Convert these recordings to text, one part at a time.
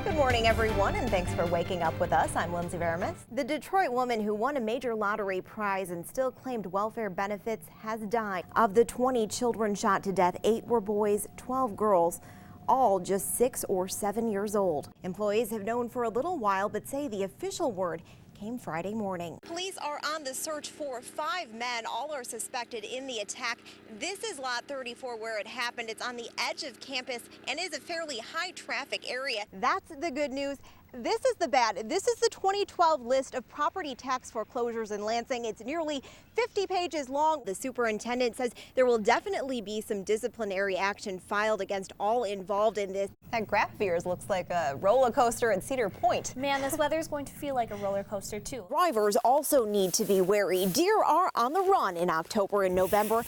Good morning, everyone, and thanks for waking up with us. I'm Lindsay Veremis. The Detroit woman who won a major lottery prize and still claimed welfare benefits has died. Of the 20 children shot to death, 8 were boys, 12 girls, all just 6 or 7 years old. Employees have known for a little while, but say the official word came Friday morning. Police are on the search for 5 men. All are suspected in the attack. This is lot 34 where it happened. It's on the edge of campus and is a fairly high traffic area. That's the good news. This is the bad. This is the 2012 list of property tax foreclosures in Lansing. It's nearly 50 pages long. The superintendent says there will definitely be some disciplinary action filed against all involved in this. That graph of yours looks like a roller coaster at Cedar Point. Man, this weather is going to feel like a roller coaster too. Drivers also need to be wary. Deer are on the run in October and November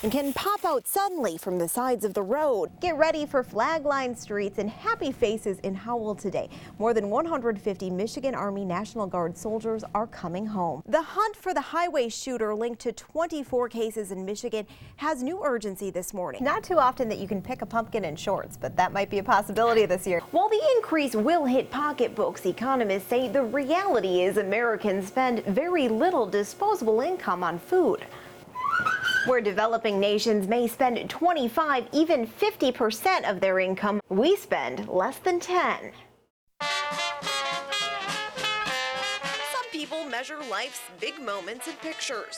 and can pop out suddenly from the sides of the road. Get ready for flag-lined streets and happy faces in Howell today. More than 150 Michigan Army National Guard soldiers are coming home. The hunt for the highway shooter linked to 24 cases in Michigan has new urgency this morning. Not too often that you can pick a pumpkin in shorts, but that might be a possibility this year. While the increase will hit pocketbooks, economists say the reality is Americans spend very little disposable income on food. Where developing nations may spend 25, even 50% of their income, we spend less than 10. Some people measure life's big moments in pictures.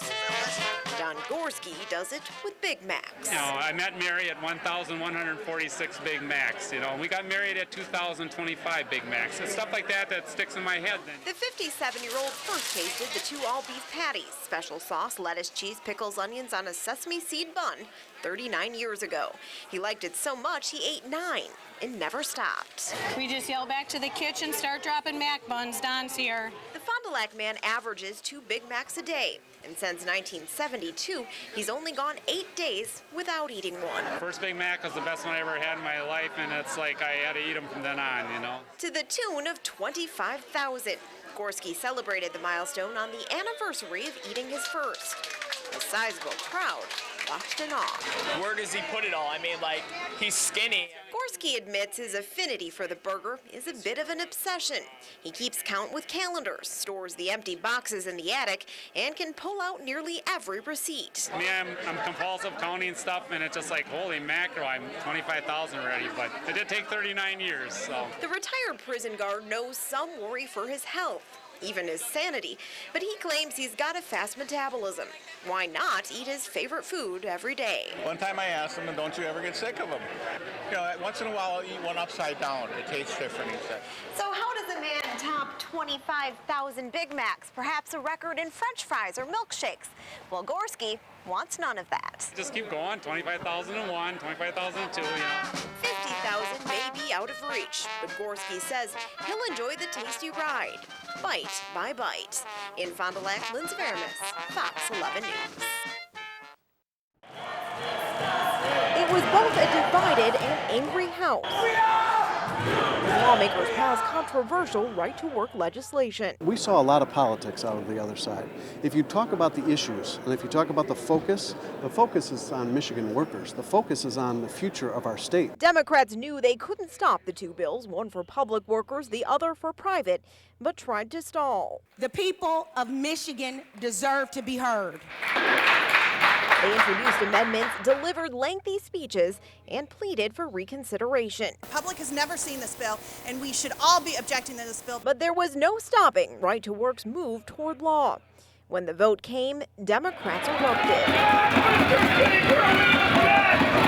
Don Gorski does it with Big Macs. You know, I met Mary at 1,146 Big Macs. You know, we got married at 2,025 Big Macs. It's stuff like that that sticks in my head. The 57-year-old first tasted the 2 all-beef patties, special sauce, lettuce, cheese, pickles, onions on a sesame seed bun 39 years ago. He liked it so much he ate 9 and never stopped. We just yell back to the kitchen, start dropping Mac buns. Don's here. The Fond du Lac man averages 2 Big Macs a day. And since 1972, he's only gone 8 days without eating one. First Big Mac was the best one I ever had in my life, and it's like I had to eat them from then on, you know. To the tune of 25,000. Gorski celebrated the milestone on the anniversary of eating his first. A sizable crowd watched in awe. Where does he put it all? I mean, like, he's skinny. Gorski admits his affinity for the burger is a bit of an obsession. He keeps count with calendars, stores the empty boxes in the attic, and can pull out nearly every receipt. I mean, I'm compulsive counting stuff, and it's just like, holy mackerel, I'm 25,000 already, but it did take 39 years, so. The retired prison guard knows some worry for his health, even his sanity, but he claims he's got a fast metabolism. Why not eat his favorite food every day? One time I asked him, don't you ever get sick of them? You know, once in a while I'll eat one upside down. It tastes different, he said. So how does a man top 25,000 Big Macs, perhaps a record in French fries or milkshakes? Well, Gorski wants none of that. Just keep going, 25,001, 25,002, you know. 50,000 may be out of reach, but Gorski says he'll enjoy the tasty ride, bite by bite. In Fond du Lac, Lindsay Veremis, Fox 11 News. It was both a divided and angry House. Lawmakers passed controversial right-to-work legislation. We saw a lot of politics out of the other side. If you talk about the issues, and if you talk about the focus is on Michigan workers. The focus is on the future of our state. Democrats knew they couldn't stop the 2 bills, one for public workers, the other for private, but tried to stall. The people of Michigan deserve to be heard. They introduced amendments, delivered lengthy speeches, and pleaded for reconsideration. The public has never seen this bill, and we should all be objecting to this bill. But there was no stopping Right to Work's move toward law. When the vote came, Democrats erupted.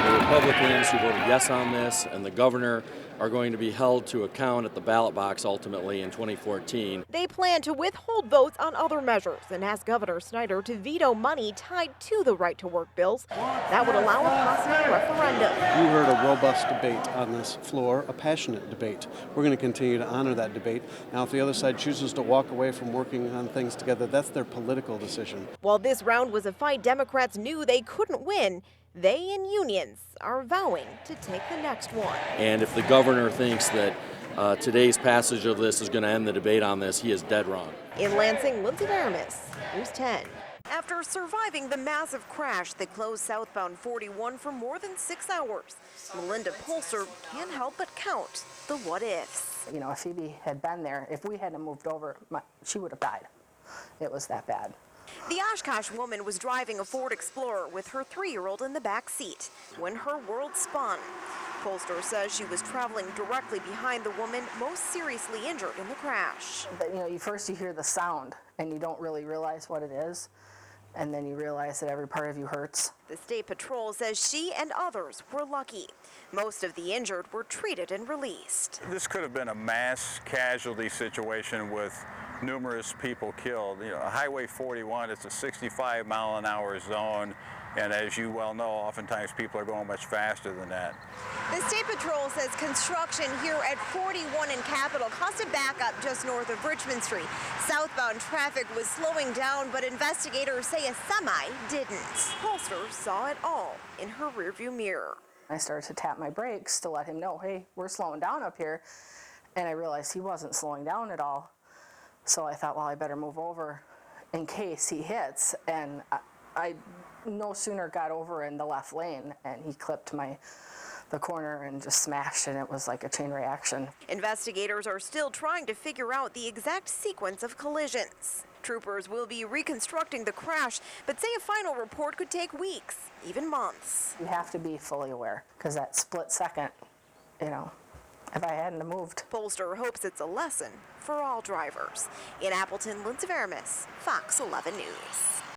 The Republicans who voted yes on this and the governor are going to be held to account at the ballot box ultimately in 2014. They plan to withhold votes on other measures and ask Governor Snyder to veto money tied to the right-to-work bills that would allow a possible referendum. You heard a robust debate on this floor, a passionate debate. We're going to continue to honor that debate. Now, if the other side chooses to walk away from working on things together, that's their political decision. While this round was a fight Democrats knew they couldn't win, they and unions are vowing to take the next one. And if the governor thinks that today's passage of this is going to end the debate on this, he is dead wrong. In Lansing, Lindsay Veremis, News 10. After surviving the massive crash that closed southbound 41 for more than 6 hours, Melinda Pulser can't help but count the what-ifs. You know, if Phoebe had been there, if we hadn't moved over, she would have died. It was that bad. The Oshkosh woman was driving a Ford Explorer with her 3-year-old in the back seat when her world spun. Polster says she was traveling directly behind the woman most seriously injured in the crash. But, you know, first you hear the sound and you don't really realize what it is, and then you realize that every part of you hurts. The State Patrol says she and others were lucky. Most of the injured were treated and released. This could have been a mass casualty situation with numerous people killed. You know, Highway 41, it's a 65-mile-an-hour zone, and as you well know, oftentimes people are going much faster than that. The State Patrol says construction here at 41 in Capitol caused a backup just north of Richmond Street. Southbound traffic was slowing down, but investigators say a semi didn't. Polster saw it all in her rearview mirror. I started to tap my brakes to let him know, hey, we're slowing down up here, and I realized he wasn't slowing down at all. So I thought, well, I better move over in case he hits, and I no sooner got over in the left lane, and he clipped the corner and just smashed, and it was like a chain reaction. Investigators are still trying to figure out the exact sequence of collisions. Troopers will be reconstructing the crash, but say a final report could take weeks, even months. You have to be fully aware, because that split second, you know, if I hadn't moved. Polster hopes it's a lesson for all drivers. In Appleton, Lindsay Veremis, Fox 11 News.